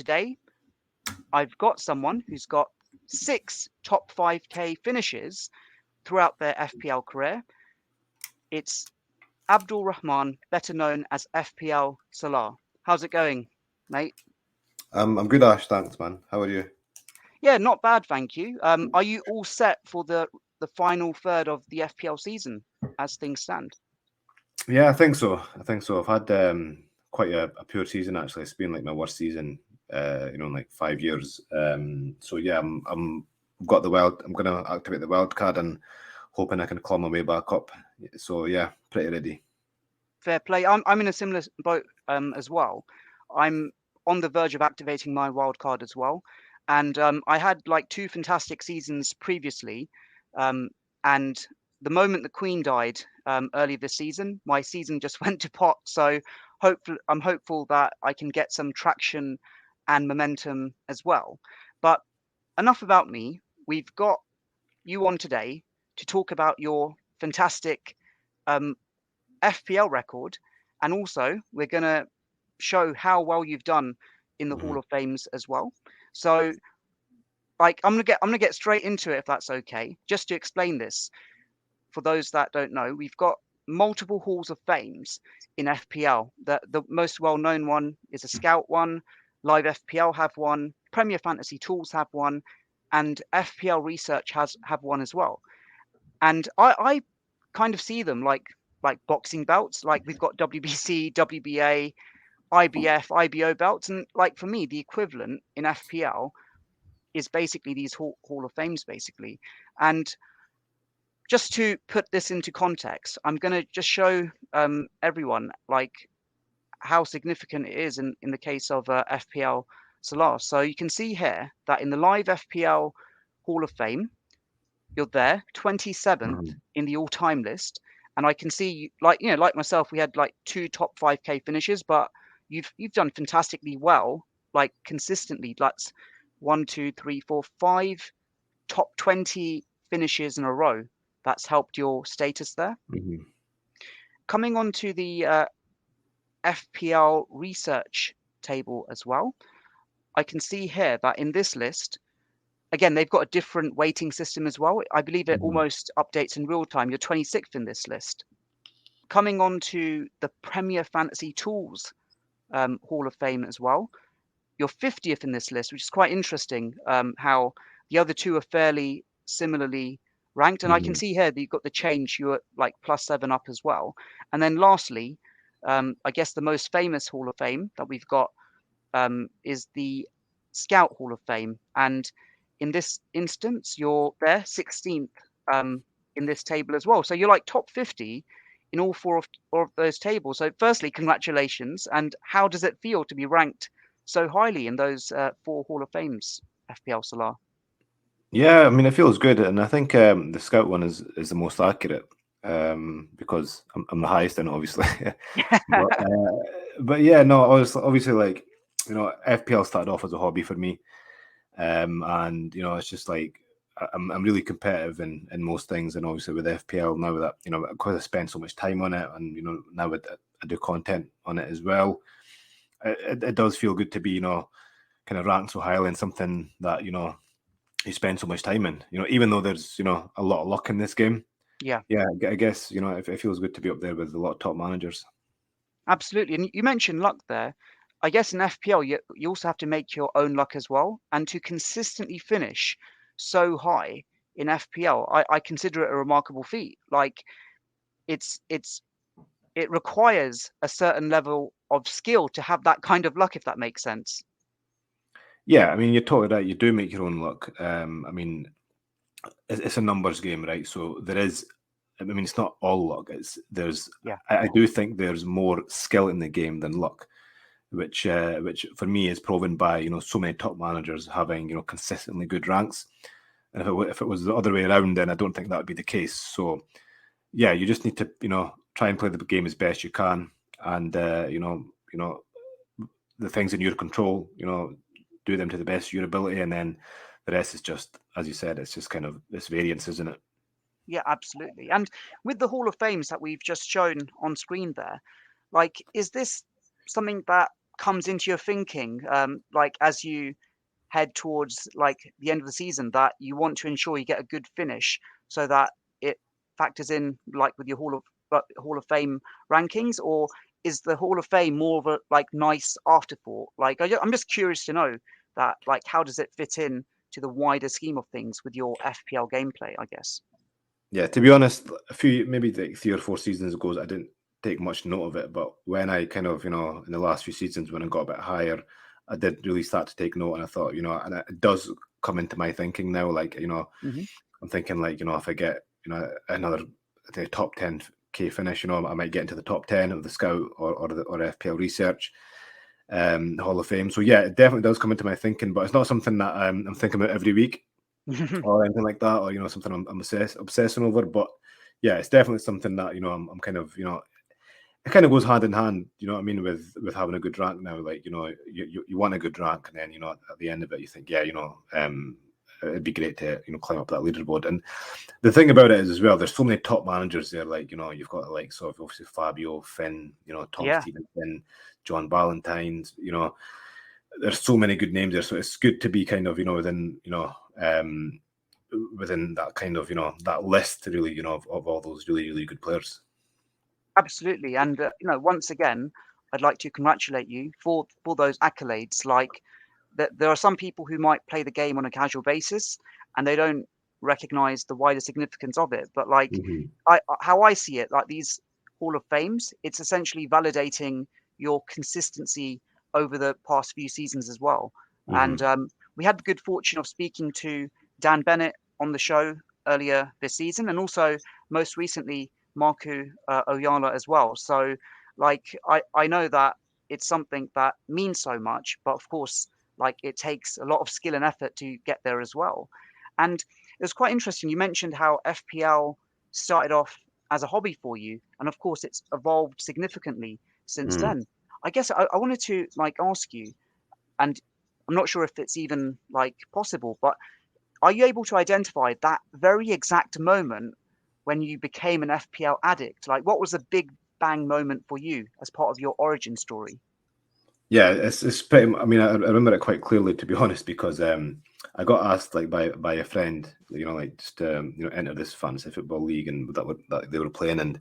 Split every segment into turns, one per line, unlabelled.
today I've got someone who's got 6 top 5k finishes throughout their FPL career. It's Abdul Rehman, better known as FPL Salah. How's it going, mate?
I'm good, Ash. Thanks, man. How are you?
Yeah, not bad, thank you. Are you all set for the final third of the FPL season as things stand?
Yeah, I think so. I've had quite a poor season actually. It's been like my worst season, in like 5 years. So yeah, I'm got the wild. I'm gonna activate the wild card and hoping I can claw my way back up. So yeah, pretty ready.
Fair play. I'm in a similar boat as well. I'm on the verge of activating my wild card as well, and I had like 2 fantastic seasons previously, and the moment the Queen died early this season, my season just went to pot. So I'm hopeful that I can get some traction and momentum as well. But enough about me. We've got you on today to talk about your fantastic um, FPL record, and also we're going to show how well you've done in the
Mhm.
Hall of Fames as well. So, like, I'm gonna get straight into it if that's okay. Just to explain this for those that don't know, we've got multiple Halls of Fames in FPL. The most well-known one is a Scout one. Live FPL have one. Premier Fantasy Tools have one, and FPL Research have one as well. And I kind of see them like boxing belts. Like we've got WBC, WBA, IBF, IBO belts, and like for me, the equivalent in FPL is basically these Hall of Fames, basically. And just to put this into context, I'm going to just show everyone like how significant it is in the case of FPL Salah. So you can see here that in the live FPL Hall of Fame, you're there, 27th
Mhm.
in the all-time list. And I can see, like myself, we had like 2 top 5k finishes, but you've done fantastically well, like consistently. That's 1, 2, 3, 4, 5 top 20 finishes in a row. That's helped your status there.
Mhm.
Coming on to the FPL research table as well, I can see here that in this list, again, they've got a different weighting system as well. I believe it
Mhm.
almost updates in real time. You're 26th in this list. Coming on to the Premier Fantasy Tools Hall of Fame as well, you're 50th in this list, which is quite interesting. How the other two are fairly similarly ranked, and I can
Mhm.
see here that you've got the change. You're like +7 up as well. And then lastly, I guess the most famous Hall of Fame that we've got is the Scout Hall of Fame. And in this instance, you're there 16th in this table as well. So you're like top 50 in all four of those tables. So firstly, congratulations. And how does it feel to be ranked so highly in those 4 Hall of Fames, FPL Salah?
Yeah, I mean it feels good, and I think the scout one is the most accurate because I'm the highest in it, obviously. But yeah, no, obviously like FPL started off as a hobby for me, and it's just like I'm really competitive in most things, and obviously with FPL now that because I spend so much time on it, and now I do content on it as well, it does feel good to be kind of ranked so highly in something that you spend so much time in. Even though there's a lot of luck in this game.
Yeah,
Yeah, I guess it feels good to be up there with a lot of top managers.
absolutely. And you mentioned luck there. I guess in FPL, you also have to make your own luck as well. And to consistently finish so high in FPL, I consider it a remarkable feat. Like it's it requires a certain level of skill to have that kind of luck, if that makes sense.
Yeah, I mean, you're totally right. You do make your own luck. I mean, it's a numbers game, right? So there is. I mean, it's not all luck. There's.
Yeah,
I do think there's more skill in the game than luck, which for me is proven by so many top managers having consistently good ranks. And if it was the other way around, then I don't think that would be the case. So yeah, you just need to try and play the game as best you can, and the things in your control, do them to the best of your ability, and then the rest is just, as you said, it's just kind of this variance, isn't it?
yeah, absolutely. And with the Hall of Fames that we've just shown on screen there, like, is this something that comes into your thinking, like as you head towards like the end of the season, that you want to ensure you get a good finish so that it factors in like with your Hall of Fame rankings, or is the Hall of Fame more of a like nice afterthought? Like I'm just curious to know that, like, how does it fit in to the wider scheme of things with your FPL gameplay, I guess.
Yeah, to be honest, a few maybe like 3 or 4 seasons ago, I didn't take much note of it. But when I kind of, in the last few seasons when I got a bit higher, I did really start to take note, and I thought, and it does come into my thinking now. Like,
Hmm.
I'm thinking like, if I get, another top 10K finish, I might get into the top 10 of the Scout or FPL Research Hall of Fame. So yeah, it definitely does come into my thinking, but it's not something that I'm thinking about every week or anything like that, or something I'm obsessing over. But yeah, it's definitely something that I'm kind of it kind of goes hand in hand. You know what I mean, with having a good rank now. Like you want a good rank, and then at the end of it, you think, yeah, it'd be great to climb up that leaderboard. And the thing about it is as well, there's so many top managers there. Like you've got the likes of obviously Fabio, Finn, Tom
Yeah,
Stevenson, John Ballantyne's. There's so many good names there, so it's good to be kind of within that kind of that list really of all those really really good players.
absolutely. And once again, I'd like to congratulate you for those accolades. Like that, there are some people who might play the game on a casual basis and they don't recognize the wider significance of it. But like
Mm-hmm.
how I see it, like these Hall of Fames, it's essentially validating your consistency over the past few seasons as well. And
Mm-hmm.
we had the good fortune of speaking to Dan Bennett on the show earlier this season, and also most recently Marku Oyala as well. So, like, I know that it's something that means so much, but of course, like, it takes a lot of skill and effort to get there as well. And it was quite interesting. You mentioned how FPL started off as a hobby for you, and of course, it's evolved significantly since
Mm.
then. I guess I wanted to like ask you, and I'm not sure if it's even like possible, but are you able to identify that very exact moment when you became an FPL addict? Like, what was the big bang moment for you as part of your origin story?
Yeah, it's pretty. I mean, I remember it quite clearly, to be honest, because I got asked like by a friend, like just enter this fantasy football league, and that they were playing, and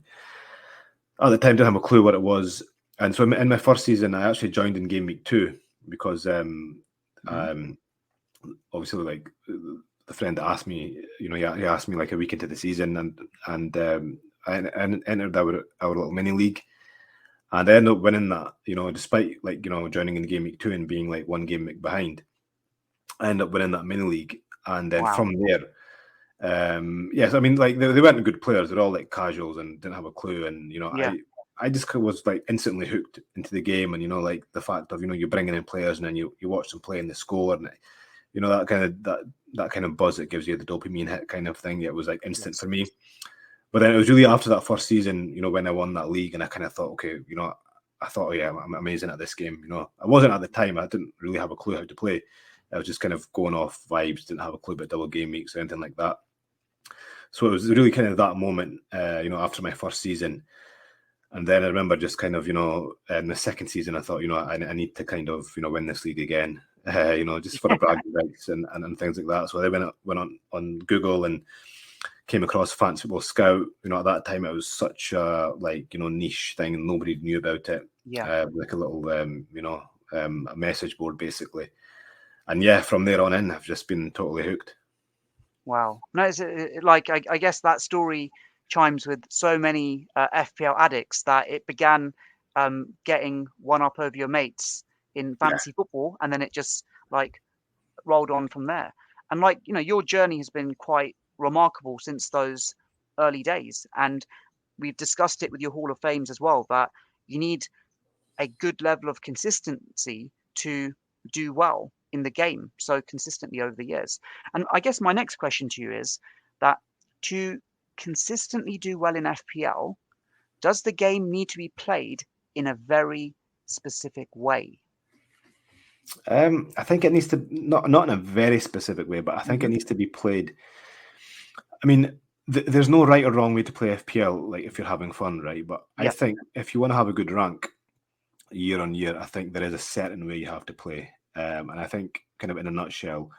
at the time didn't have a clue what it was. And so in my first season, I actually joined in Gameweek 2 because
Hmm.
obviously like the friend that asked me, he asked me like a week into the season, and I entered our little mini league. And I ended up winning that, despite like, joining in Game Week 2 and being like one game week behind. I ended up winning that mini league. And then
Wow.
from there, yes, I mean, like they weren't good players. They're all like casuals and didn't have a clue. And,
Yeah.
I just was like instantly hooked into the game. And, like the fact of, you're bringing in players and then you watch them play and they score. And, that kind of buzz it gives you, the dopamine hit kind of thing. It was like instant
Yes.
for me. But then it was really after that first season, when I won that league, and I kind of thought, okay, I thought, oh, yeah, I'm amazing at this game. I wasn't at the time. I didn't really have a clue how to play. I was just kind of going off vibes, didn't have a clue about double game weeks or anything like that. So it was really kind of that moment, after my first season. And then I remember just kind of, in the second season, I thought, I need to kind of, win this league again, just for the bragging rights and things like that. So I went on Google and came across Fantasy Football Scout. At that time it was such a niche thing and nobody knew about it.
Yeah.
Like a little a message board basically. And yeah, from there on in, I've just been totally hooked.
Wow. No, it's like I guess that story chimes with so many FPL addicts that it began getting one up over your mates in
Yeah,
fantasy football, and then it just like rolled on from there. And like, your journey has been quite remarkable since those early days. And we've discussed it with your Hall of Fames as well, that you need a good level of consistency to do well in the game so consistently over the years. And I guess my next question to you is that to consistently do well in FPL, does the game need to be played in a very specific way?
I think it needs to not in a very specific way, but I think it
Hmm.
needs to be played. I mean, there's no right or wrong way to play FPL. Like if you're having fun, right? But I
Yeah.
think if you want to have a good rank, year on year, I think there is a certain way you have to play. And I think, kind of in a nutshell,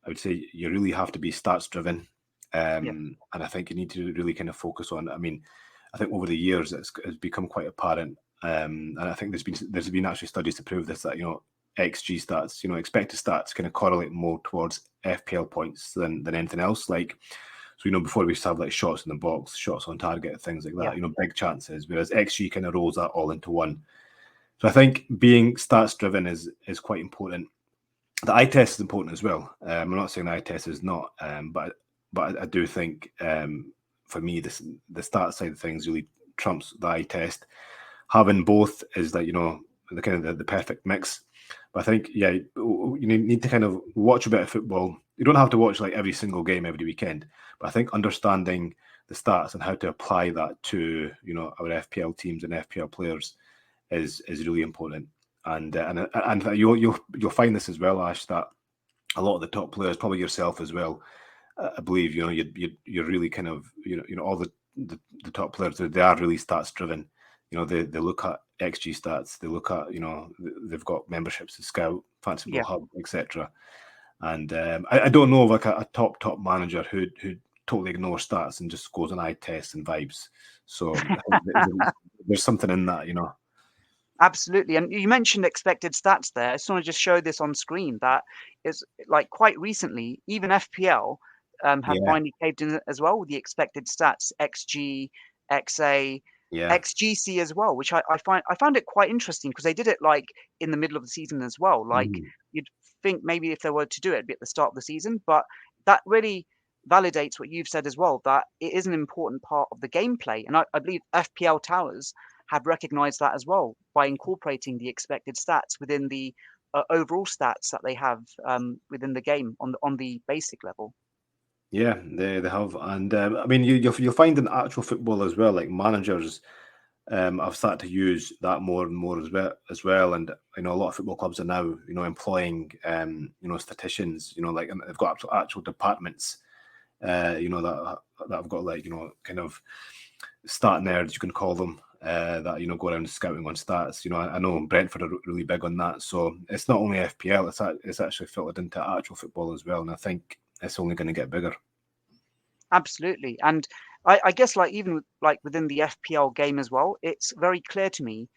I would say you really have to be stats driven.
Yeah,
And I think you need to really kind of focus on, I mean, I think over the years it's become quite apparent. And I think there's been actually studies to prove this, that, XG stats, expected stats kind of correlate more towards FPL points than anything else. Like, so, before we used to have like shots in the box, shots on target, things like
yeah,
that, big chances, whereas XG kind of rolls that all into one. So I think being stats driven is quite important. The eye test is important as well. I'm not saying the eye test is not, but I do think, for me, the stat side of things really trumps the eye test. Having both is like, the kind of the perfect mix. But I think, yeah, you need to kind of watch a bit of football. You don't have to watch like every single game every weekend, but I think understanding the stats and how to apply that to, our FPL teams and FPL players is really important. And you'll find this as well, Ash, that a lot of the top players, probably yourself as well, I believe, you're really kind of, all the top players, they are really stats driven. They look at XG stats, they look at, they've got memberships to Scout, Fancy Football
yeah.
Hub, etc. And I don't know of like a top manager who totally ignores stats and just goes on eye tests and vibes. So I think there's something in that,
Absolutely. And you mentioned expected stats there. I just want to just show this on screen that is like quite recently, even FPL have
Yeah,
finally caved in as well with the expected stats, XG, XA,
yeah.
XGC as well, which I found it quite interesting because they did it like in the middle of the season as well. Like
Mhm.
you'd think maybe if they were to do it, it'd be at the start of the season, but that really validates what you've said as well, that it is an important part of the gameplay. And I believe FPL Towers have recognized that as well by incorporating the expected stats within the overall stats that they have within the game on the basic level.
Yeah, they have, and I mean, you'll find in actual football as well, like managers, have started to use that more and more as well, and a lot of football clubs are now, employing, statisticians, like, and they've got actual departments, that have got like, kind of stat nerds, you can call them, that go around scouting on stats. I know Brentford are really big on that, so it's not only FPL; it's actually filtered into actual football as well, and I think it's only going to get bigger.
Absolutely, and I guess like even like within the FPL game as well, it's very clear to me.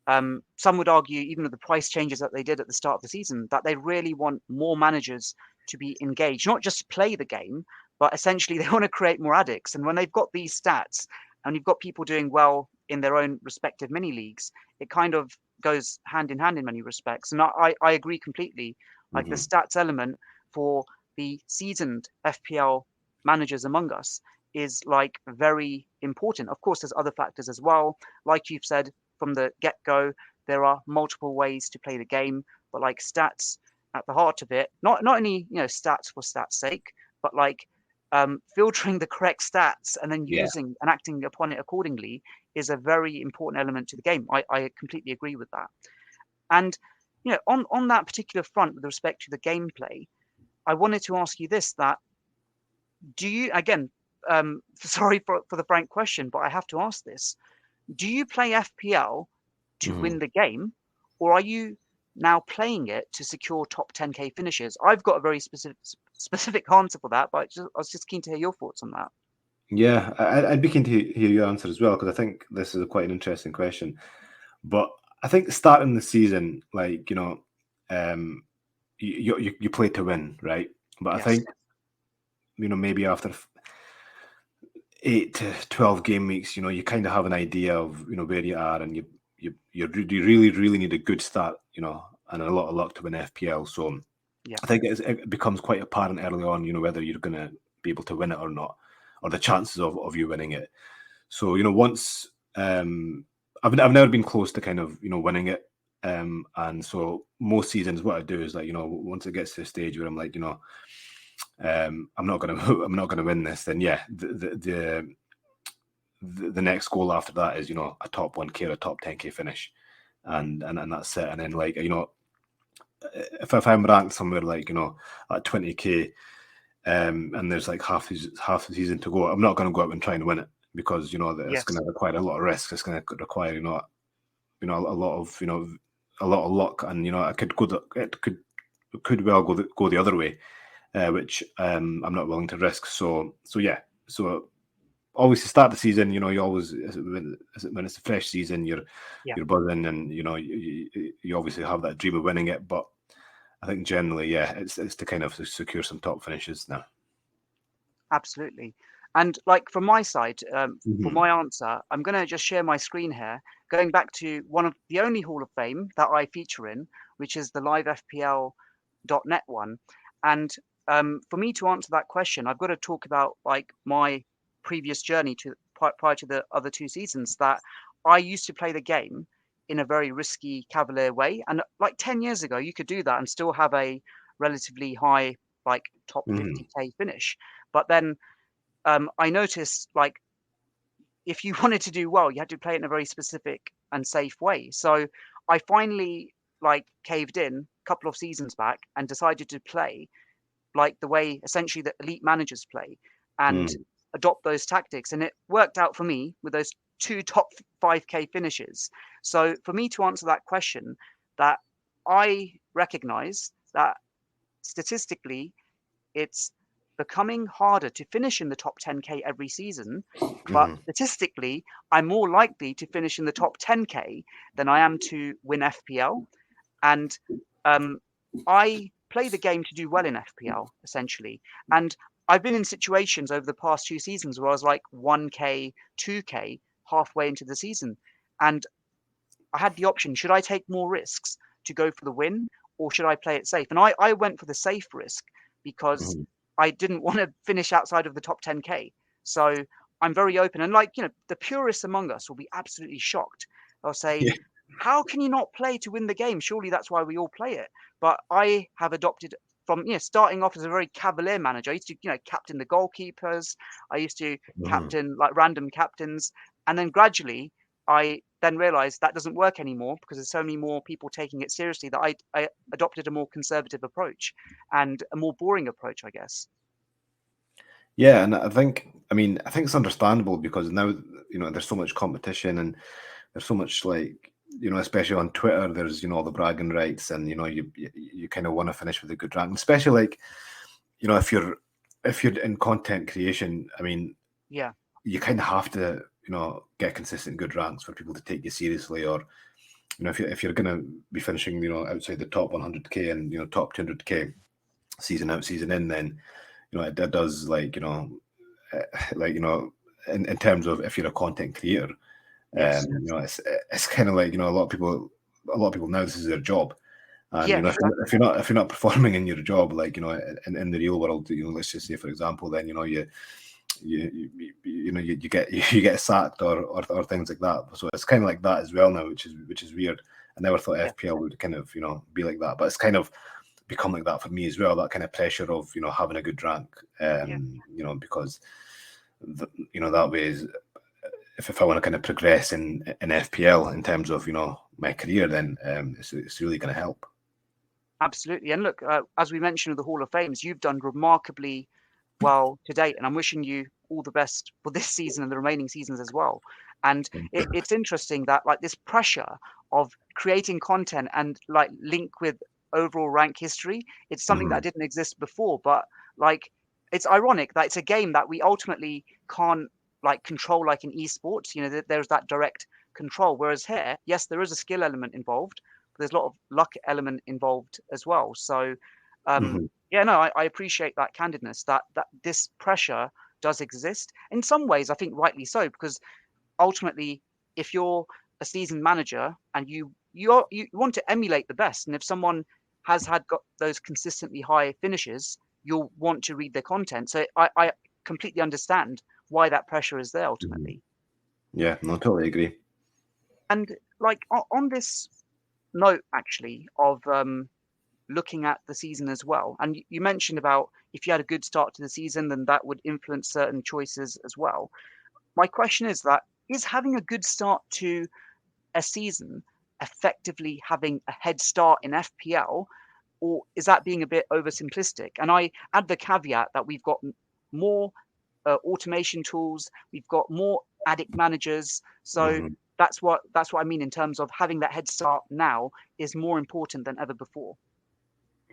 Some would argue, even with the price changes that they did at the start of the season, that they really want more managers to be engaged, not just play the game, but essentially they want to create more addicts. And when they've got these stats and you've got people doing well in their own respective mini leagues, it kind of goes hand in hand in many respects. And I agree completely. Like the
Hmm.
stats element for the seasoned FPL managers among us is like very important. Of course, there's other factors as well. Like you've said, from the get-go, there are multiple ways to play the game, but like stats at the heart of it, not only stats for stats sake, but like filtering the correct stats and then
Yeah.
using and acting upon it accordingly is a very important element to the game. I completely agree with that. And on that particular front with respect to the gameplay, I wanted to ask you this: that do you again? Sorry for the frank question, but I have to ask this: do you play FPL to
Hmm.
win the game, or are you now playing it to secure top 10k finishes? I've got a very specific answer for that, but I was just keen to hear your thoughts on that.
Yeah, I'd be keen to hear your answer as well, because I think this is quite an interesting question. But I think starting the season, like, um, you play to win, right? But I
Yes.
think, maybe after 8 to 12 game weeks, you kind of have an idea of, where you are, and you really need a good start, and a lot of luck to win FPL. So
Yeah.
I think it becomes quite apparent early on, whether you're going to be able to win it or not, or the chances of you winning it. So, once, I've never been close to kind of, winning it. And so most seasons, what I do is, like, once it gets to the stage where I'm like, I'm not gonna I'm not gonna win this, then yeah, the next goal after that is, a top 1k or a top 10k finish, and that's it. And then, like, if I'm ranked somewhere like, at 20k, and there's like half the season to go, I'm not going to go out and try and win it, because that it's
Yes.
going to require a lot of risk. It's going to require, you know, a lot of, you know, a lot of luck, and you know, it could well go the other way, which I'm not willing to risk. So yeah, so always to start the season, you know, you always when it's a fresh season, you're buzzing, and you know, you obviously have that dream of winning it. But I think generally, yeah, it's to kind of secure some top finishes now.
Absolutely. And like from my side, for
Mhm.
my answer, I'm going to just share my screen here, going back to one of the only Hall of Fame that I feature in, which is the live FPL.net one. And for me to answer that question, I've got to talk about like my previous journey to prior to the other two seasons, that I used to play the game in a very risky, cavalier way. And like 10 years ago, you could do that and still have a relatively high, like top
Mhm.
50k finish. But then I noticed like if you wanted to do well, you had to play it in a very specific and safe way. So I finally like caved in a couple of seasons back and decided to play like the way essentially that elite managers play and
Mm.
adopt those tactics. And it worked out for me with those two top 5k finishes. So for me to answer that question, that I recognize that statistically it's becoming harder to finish in the top 10k every season, but
Mhm.
statistically, I'm more likely to finish in the top 10k than I am to win FPL. And um, I play the game to do well in FPL, essentially. And I've been in situations over the past two seasons where I was like 1k, 2k halfway into the season. And I had the option, should I take more risks to go for the win or should I play it safe? And I went for the safe risk because
Mhm.
I didn't want to finish outside of the top 10k. So I'm very open. And like, you know, the purists among us will be absolutely shocked. They'll say,
Yeah.
how can you not play to win the game? Surely that's why we all play it. But I have adopted from, you know, starting off as a very cavalier manager. I used to, you know, captain the goalkeepers. I used to
Mhm.
captain like random captains. And then gradually I then realized that doesn't work anymore because there's so many more people taking it seriously that I adopted a more conservative approach and a more boring approach, I guess.
Yeah, and I mean, I think it's understandable because now, you know, there's so much competition, and there's so much, like, you know, especially on Twitter, there's, you know, all the bragging rights, and you know, you kind of want to finish with a good rank, especially like, you know, if you're in content creation. I mean,
Yeah,
you kind of have to, you know, get consistent good ranks for people to take you seriously, or you know, if you're going to be finishing, you know, outside the top 100k and you know top 200k season out season in, then you know it does, like, you know, like, you know, in terms of if you're a content creator,
yes,
you know, it's kind of like, you know, a lot of people now, this is their job. And
yeah,
you know,
exactly.
if you're not performing in your job, like, you know, in the real world, you know, let's just say for example, then you know, you know, you get you get sacked, or things like that. So it's kind of like that as well now, which is weird. I never thought
Yeah,
FPL would kind of, you know, be like that, but it's kind of become like that for me as well. That kind of pressure of, you know, having a good rank,
yeah.
you know, because you know, that way is, if I want to kind of progress in FPL in terms of, you know, my career, then it's really going to help.
Absolutely. And look, as we mentioned with the Hall of Fames, you've done remarkably well to date, and I'm wishing you all the best for this season and the remaining seasons as well. And it's interesting that like this pressure of creating content and like link with overall rank history, it's something that
Mhm.
didn't exist before. But like it's ironic that it's a game that we ultimately can't like control like in esports. You know, there's that direct control. Whereas here, yes, there is a skill element involved, but there's a lot of luck element involved as well. So
Mhm.
yeah, no, I appreciate that candidness, that this pressure does exist. In some ways, I think rightly so, because ultimately, if you're a seasoned manager and you want to emulate the best, and if someone has got those consistently high finishes, you'll want to read their content. So I completely understand why that pressure is there
Mhm.
ultimately.
Yeah, no, totally agree.
And like on this note, actually, of looking at the season as well. And you mentioned about if you had a good start to the season, then that would influence certain choices as well. My question is that is having a good start to a season effectively having a head start in FPL, or is that being a bit oversimplistic? And I add the caveat that we've got more automation tools, we've got more addict managers. So
Mhm.
that's what I mean in terms of having that head start now is more important than ever before.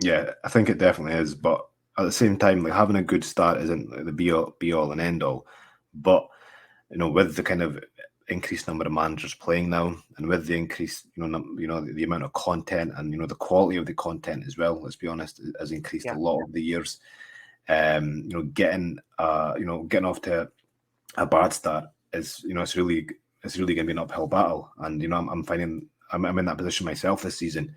Yeah, I think it definitely is. But at the same time, like having a good start isn't like the be all and end all. But with the kind of increased number of managers playing now, and with the increased, the amount of content and the quality of the content as well. Let's be honest, has increased a lot over the years. Getting off to a bad start is it's really going to be an uphill battle. And I'm finding I'm in that position myself this season.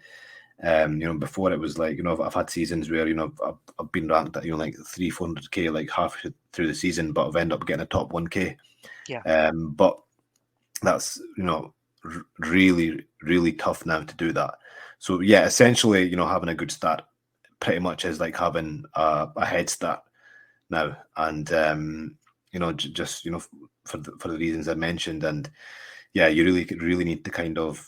Before it was like, I've had seasons where, I've been ranked at, like 300-400k, like half through the season, but I've ended up getting a top 1k.
Yeah.
But that's, really, really tough now to do that. So yeah, essentially, having a good start pretty much is like having a head start now. And, just, for the reasons I mentioned. And yeah, you really need to kind of,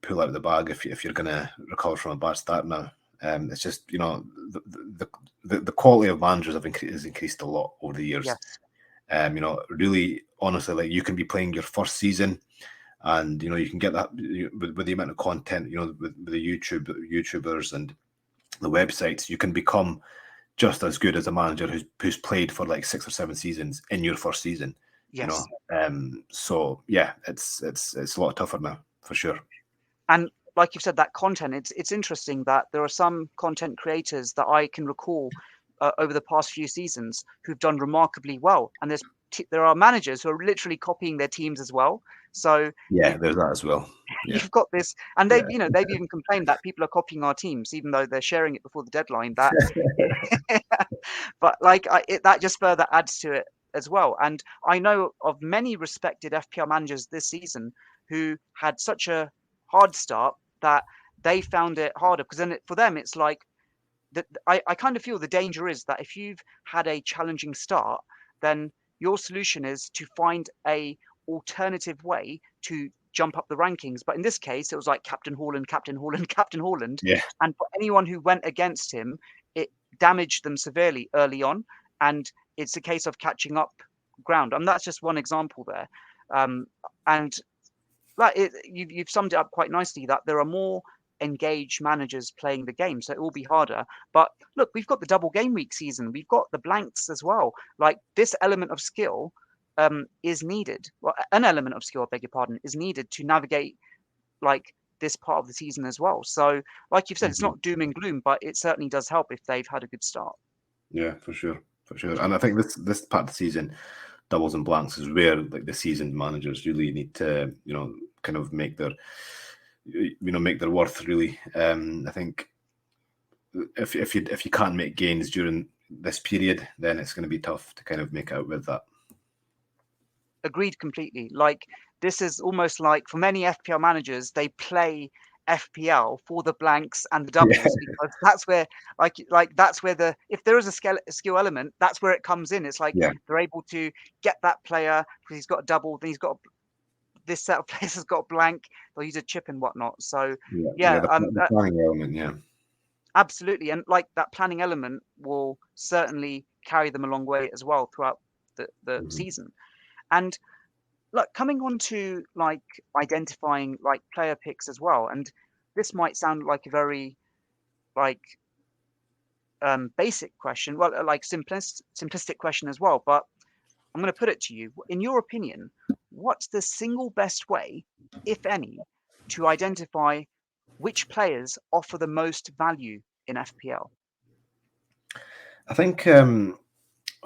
pull out the bag if you're going to recover from a bad start now. It's just, the quality of managers has increased a lot over the years.
Yes.
Really, honestly, like you can be playing your first season, and you can get that with the amount of content, with the YouTubers and the websites, you can become just as good as a manager who's played for like 6 or 7 seasons in your first season.
Yes.
So yeah, it's a lot tougher now for sure.
And like you've said, that content, it's interesting that there are some content creators that I can recall over the past few seasons who've done remarkably well. And there are managers who are literally copying their teams as well. So
yeah, there's that as well. Yeah.
You've got this, and they've even complained that people are copying our teams, even though they're sharing it before the deadline. That, but like that just further adds to it as well. And I know of many respected FPL managers this season who had such a hard start that they found it harder, because then for them it's like that. I kind of feel the danger is that if you've had a challenging start, then your solution is to find a alternative way to jump up the rankings. But in this case, it was like Captain Haaland, Captain Haaland, Captain Haaland.
Yeah.
And for anyone who went against him, it damaged them severely early on. And it's a case of catching up ground. And that's just one example there. And you've summed it up quite nicely, that there are more engaged managers playing the game, so it will be harder. But look, we've got the double game week season, we've got the blanks as well. Like, this element of skill is needed. Well, an element of skill, I beg your pardon, is needed to navigate like this part of the season as well. So like you've said, it's not doom and gloom, but it certainly does help if they've had a good start.
Yeah, for sure. And I think this part of the season, doubles and blanks, is where like the seasoned managers really need to kind of make their worth really. I think if you can't make gains during this period, then it's going to be tough to kind of make out with that.
Agreed completely. Like, this is almost like, for many FPL managers, they play FPL for the blanks and the doubles, because that's where that's where if there is a skill element, that's where it comes in. It's like they're able to get that player because he's got a double, then he's got this set of players has got a blank, they'll use a chip and whatnot. So
the planning element,
absolutely. And like, that planning element will certainly carry them a long way as well throughout the season. And look, coming on to like identifying like player picks as well, and this might sound like a very like basic question, well, like simplistic question as well, but I'm going to put it to you. In your opinion, what's the single best way, if any, to identify which players offer the most value in FPL?
I think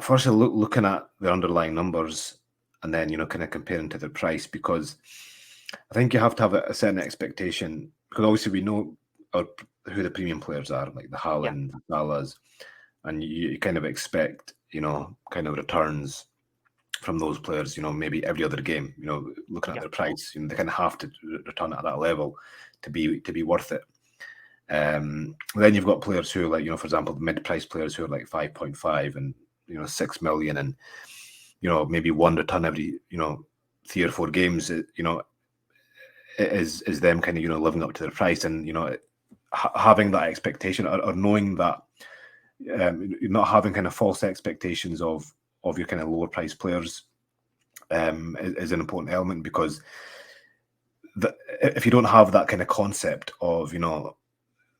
firstly, looking at the underlying numbers, and then kind of comparing to the price, because I think you have to have a certain expectation, because obviously we know who the premium players are, like the Haaland, Salahs, and you kind of expect kind of returns from those players, maybe every other game. Looking at their price, they kind of have to return at that level to be worth it. Then you've got players who, like, for example, the mid-price players who are like 5.5 and 6 million, and maybe one return every 3 or 4 games. Is them kind of living up to their price, and having that expectation, or knowing that you're not having kind of false expectations of your kind of lower price players is an important element, because if you don't have that kind of concept of, you know,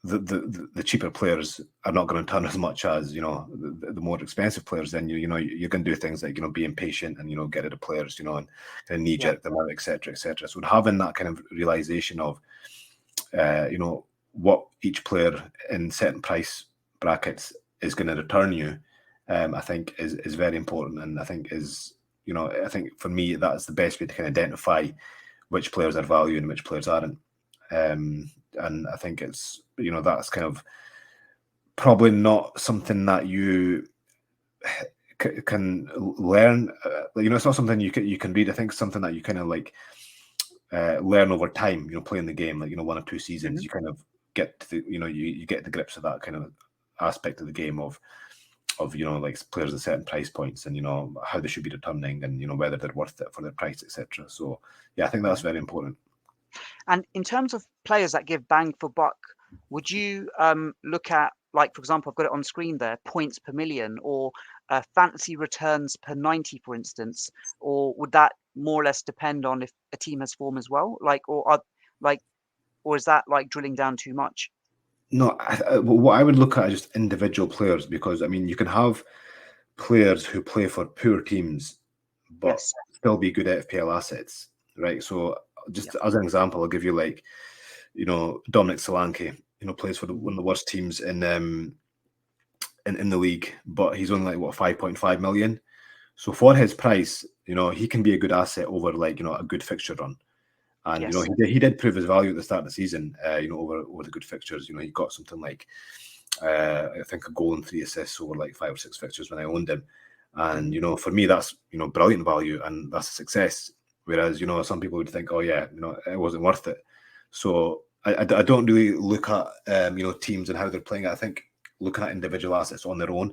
the cheaper players are not going to turn as much as, you know, the more expensive players, then you know you're going to do things like, you know, be impatient and, you know, get rid of players, you know, and kind of knee jerk them out, etc., etc. So having that kind of realization of, you know, what each player in certain price brackets is going to return you, I think is very important, and I think is, you know, I think for me that's the best way to kind of identify which players are value and which players aren't. And I think it's, you know, that's kind of probably not something that you can learn. You know, it's not something you can read. I think it's something that you kind of like learn over time. You know, playing the game, like, you know, 1 or 2 seasons, you kind of get to the, you know, you get the grips of that kind of aspect of the game of, you know, like players at certain price points, and, you know, how they should be returning, and, you know, whether they're worth it for their price, etc. So yeah, I think that's very important.
And in terms of players that give bang for buck, would you look at, like, for example, I've got it on screen there, points per million, or fantasy returns per 90, for instance, or would that more or less depend on if a team has form as well? Like, or is that like drilling down too much?
No, what I would look at is just individual players, because I mean, you can have players who play for poor teams but
Yes.
still be good FPL assets, right? So just as an example, I'll give you, like, you know, Dominic Solanke, you know, plays for one of the worst teams in the league, but he's only like, what, 5.5 million. So for his price, you know, he can be a good asset over, like, you know, a good fixture run. And, you know,
Yes.
he did prove his value at the start of the season, you know, over the good fixtures. You know, he got something like, I think, a goal and 3 assists over like 5 or 6 fixtures when I owned him. And, you know, for me, that's, you know, brilliant value, and that's a success. Whereas, you know, some people would think, oh yeah, you know, it wasn't worth it. So I don't really look at, you know, teams and how they're playing. I think looking at individual assets on their own,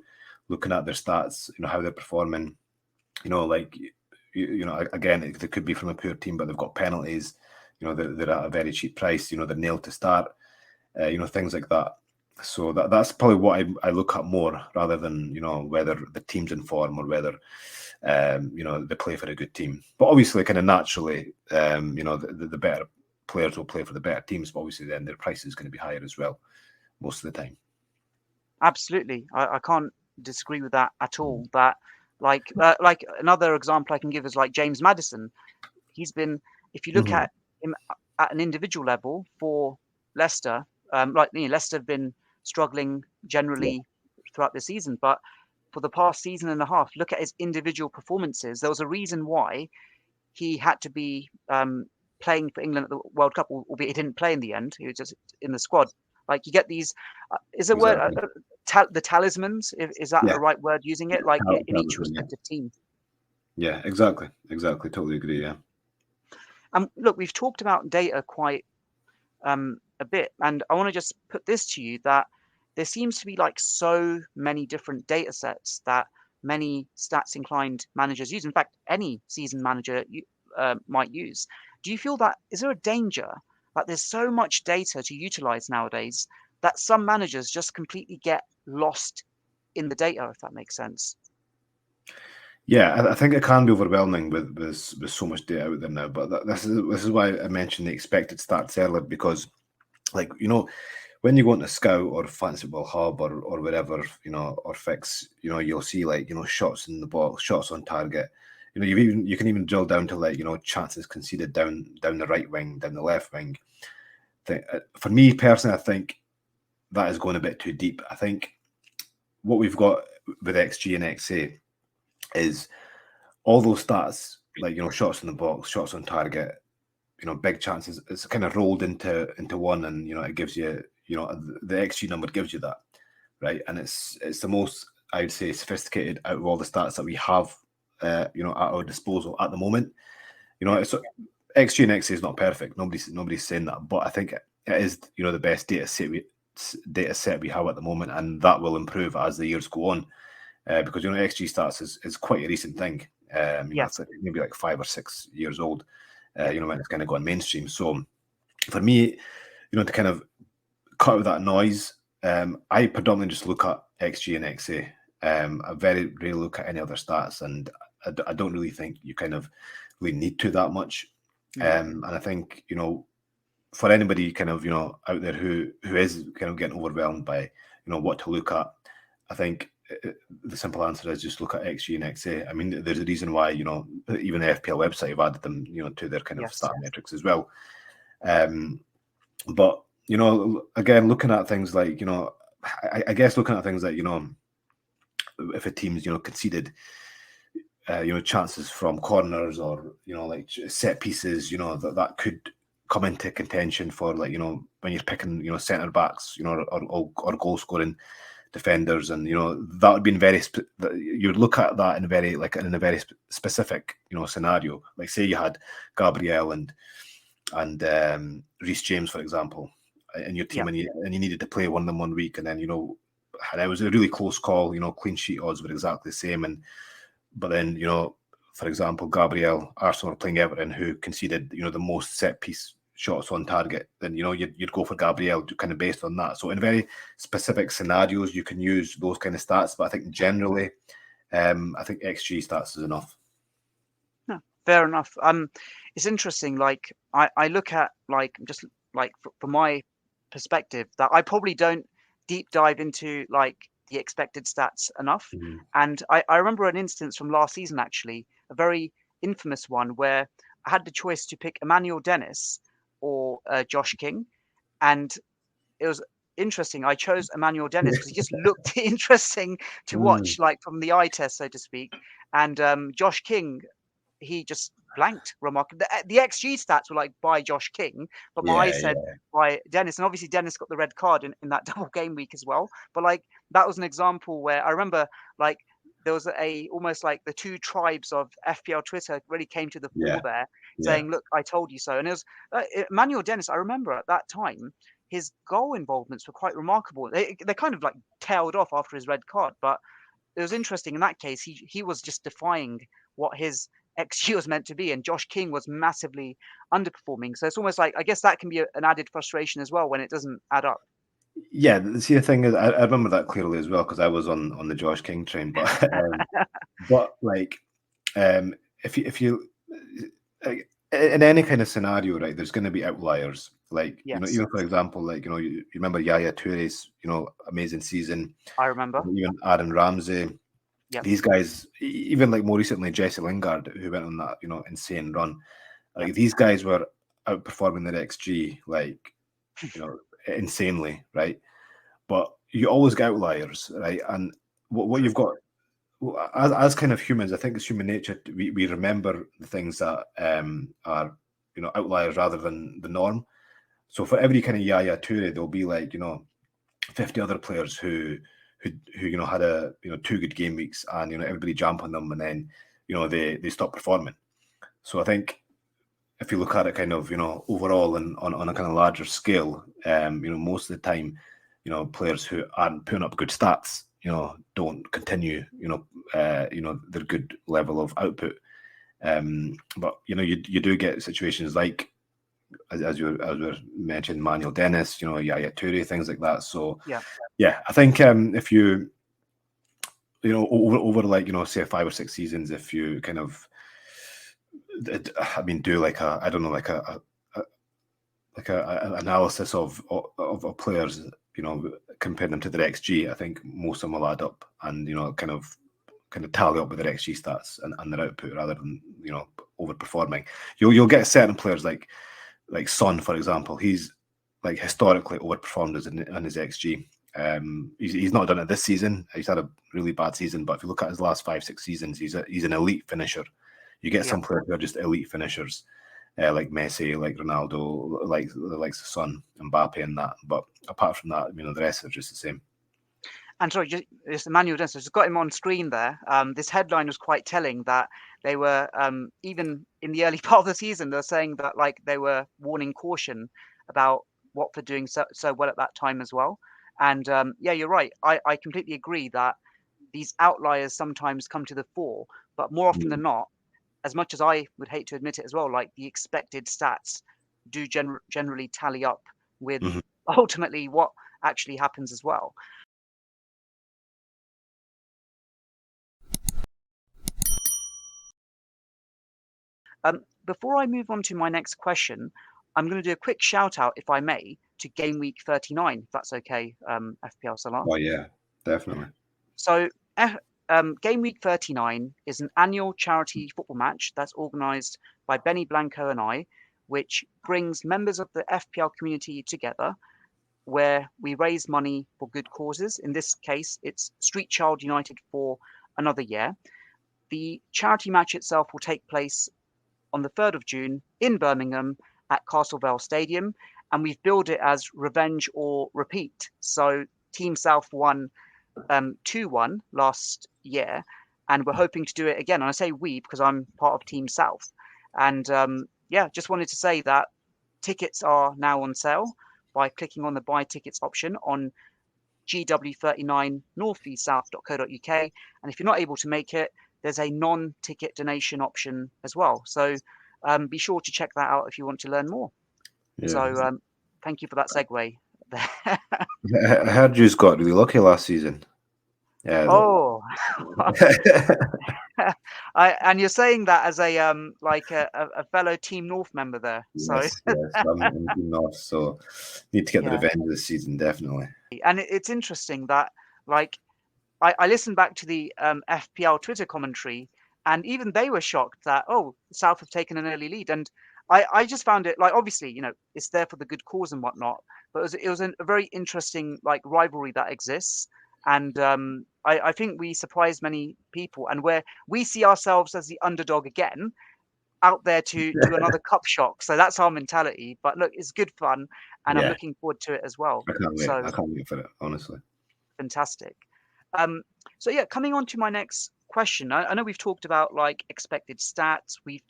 looking at their stats, you know, how they're performing, you know, like, you know, again, they could be from a poor team, but they've got penalties. You know, they're at a very cheap price. You know, they're nailed to start. You know, things like that. So that's probably what I look at more, rather than, you know, whether the team's in form or whether, you know, they play for a good team. But obviously, kind of naturally, you know, the better players will play for the better teams. But obviously, then their price is going to be higher as well, most of the time.
Absolutely. I can't disagree with that at all. That like another example I can give is like James Maddison. He's been, if you look
Mm-hmm.
at him at an individual level for Leicester, like, you know, Leicester have been struggling
Yeah.
generally throughout the season, but for the past season and a half, look at his individual performances. There was a reason why he had to be playing for England at the World Cup, albeit he didn't play in the end. He was just in the squad. Like, you get these, is it word
Exactly.
the talismans? Is that
Yeah.
a right word using it? Like in each
Yeah.
respective team.
Yeah. Exactly. Exactly. Totally agree. Yeah.
Look, we've talked about data quite a bit, and I want to just put this to you, that there seems to be like so many different data sets that many stats inclined managers use. In fact, any seasoned manager might use. Do you feel that, is there a danger that there's so much data to utilize nowadays that some managers just completely get lost in the data, if that makes sense?
Yeah, I think it can be overwhelming with so much data out there now. But this is why I mentioned the expected stats earlier, because, like, you know, when you go into Scout or Fantasy Football Hub or whatever, you know, or Fix, you know, you'll see, like, you know, shots in the box, shots on target. You know, you can even drill down to, like, you know, chances conceded down the right wing, down the left wing. For me personally, I think that is going a bit too deep. I think what we've got with XG and XA is all those stats, like, you know, shots in the box, shots on target, you know, big chances. It's kind of rolled into one, and, you know, it gives you, you know, the XG number gives you that, right? And it's the most, I would say, sophisticated out of all the stats that we have, you know, at our disposal at the moment. You know, it's XG and XA is not perfect. Nobody's saying that, but I think it is, you know, the best data set we have at the moment, and that will improve as the years go on, because, you know, XG stats is quite a recent thing. You know,
Yes.
it's like maybe like 5 or 6 years old. You know, when it's kind of gone mainstream. So for me, you know, to kind of cut out that noise, I predominantly just look at XG and XA. I very rarely look at any other stats, and I don't really think you kind of really need to that much. And I think, for anybody kind of, out there who is kind of getting overwhelmed by, what to look at, I think the simple answer is just look at XG and XA. I mean, there's a reason why, even the FPL website have added them, to their kind of stat metrics as well. But, again, looking at things like, I guess looking at things like, if a team's, conceded, chances from corners or, like set pieces, that could come into contention for, like, when you're picking, centre backs, or goal scoring defenders, and that would be you'd look at that in a very specific scenario. Like, say you had Gabriel and Reece James, for example, in your team, and you needed to play one of them 1 week, and then and it was a really close call. Clean sheet odds were exactly the same, but then for example, Gabriel, Arsenal were playing Everton, who conceded the most set piece shots on target, then you'd go for Gabriel kind of based on that. So in very specific scenarios, you can use those kind of stats, but I think generally, I think XG stats is enough.
No, fair enough. It's interesting. Like I look at just from my perspective, that I probably don't deep dive into the expected stats enough. And I remember an instance from last season, actually, a very infamous one where I had the choice to pick Emmanuel Dennis or Josh King, and it was interesting. I chose Emmanuel Dennis because he just looked interesting to watch, like from the eye test, so to speak. And Josh King, he just blanked remarkably. The XG stats were like by Josh King, but my eyes said by Dennis. And obviously Dennis got the red card in that double game week as well. But like that was an example where I remember like there was almost like the two tribes of FPL Twitter really came to the fore there, saying, "Look, I told you so." And it was Emmanuel Dennis. I remember at that time his goal involvements were quite remarkable. They kind of like tailed off after his red card, but it was interesting in that case. He was just defying what his XG was meant to be, and Josh King was massively underperforming. So it's almost like, I guess that can be an added frustration as well when it doesn't add up.
Yeah, see, the thing is, I remember that clearly as well because I was on the Josh King train. But like, if you in any kind of scenario, right, there's going to be outliers. Like, even for example, like you remember Yaya Touré's amazing season.
I remember.
Even Aaron Ramsey.
Yep.
These guys, even like more recently, Jesse Lingard, who went on that insane run. Like these guys were outperforming their XG like insanely, right? But you always get outliers, right? And what you've got as kind of humans, I think it's human nature. We remember the things that are outliers rather than the norm. So for every kind of Yaya Toure, there'll be like 50 other players who had a 2 good game weeks, and everybody jump on them, and then they stop performing. So I think if you look at it kind of overall and on a kind of larger scale, most of the time players who aren't putting up good stats don't continue their good level of output. But you do get situations like as we mentioned, Manuel Dennis, Yaya Toure, things like that. So yeah, I think if you over like say 5 or 6 seasons, if you kind of do like an analysis of players, compare them to their XG, I think most of them will add up and kind of tally up with their XG stats and their output rather than overperforming. You'll get certain players like Son, for example. He's like historically overperformed on his XG. He's not done it this season. He's had a really bad season, but if you look at his last 5-6 seasons, he's an elite finisher. You get some players who are just elite finishers, like Messi, like Ronaldo, like the likes of Son, Mbappe, and that. But apart from that, the rest are just the same.
And sorry, just Emmanuel Dennis, I just got him on screen there. This headline was quite telling that they were, even in the early part of the season, they're saying that like they were warning caution about Watford doing so well at that time as well. And yeah, you're right. I completely agree that these outliers sometimes come to the fore, but more often than not, as much as I would hate to admit it as well, like the expected stats do generally tally up with ultimately what actually happens as well. But before I move on to my next question, I'm going to do a quick shout out, if I may, to Gameweek 39, if that's okay, FPL Salah.
Oh yeah, definitely.
So, Game Week 39 is an annual charity football match that's organised by Benny Blanco and I, which brings members of the FPL community together, where we raise money for good causes. In this case, it's Street Child United for another year. The charity match itself will take place on the 3rd of June in Birmingham at Castlevale Stadium, and we've billed it as Revenge or Repeat. So Team South won 2-1 last year, and we're hoping to do it again. And I say we because I'm part of Team South. And yeah, just wanted to say that tickets are now on sale by clicking on the buy tickets option on gw39northeastsouth.co.uk. And if you're not able to make it, there's a non-ticket donation option as well. So be sure to check that out if you want to learn more.
Yeah.
So thank you for that segue there.
I heard you got really lucky last season. Yeah.
Oh, and you're saying that as a like a fellow Team North member there. So
Yes, I'm Team North, so need to get the
yeah,
revenge this season, definitely.
and it's interesting that like I listened back to the FPL Twitter commentary, and even they were shocked that South have taken an early lead, and I just found it like obviously it's there for the good cause and whatnot, but it was a very interesting like rivalry that exists, and I think we surprised many people, and where we see ourselves as the underdog again out there to do another cup shock. So that's our mentality. But look, it's good fun, and I'm
Yeah,
looking forward to it as well.
I can't wait.
So
I can't wait for it, honestly.
fantastic. So yeah, coming on to my next question. I know we've talked about like expected stats. We've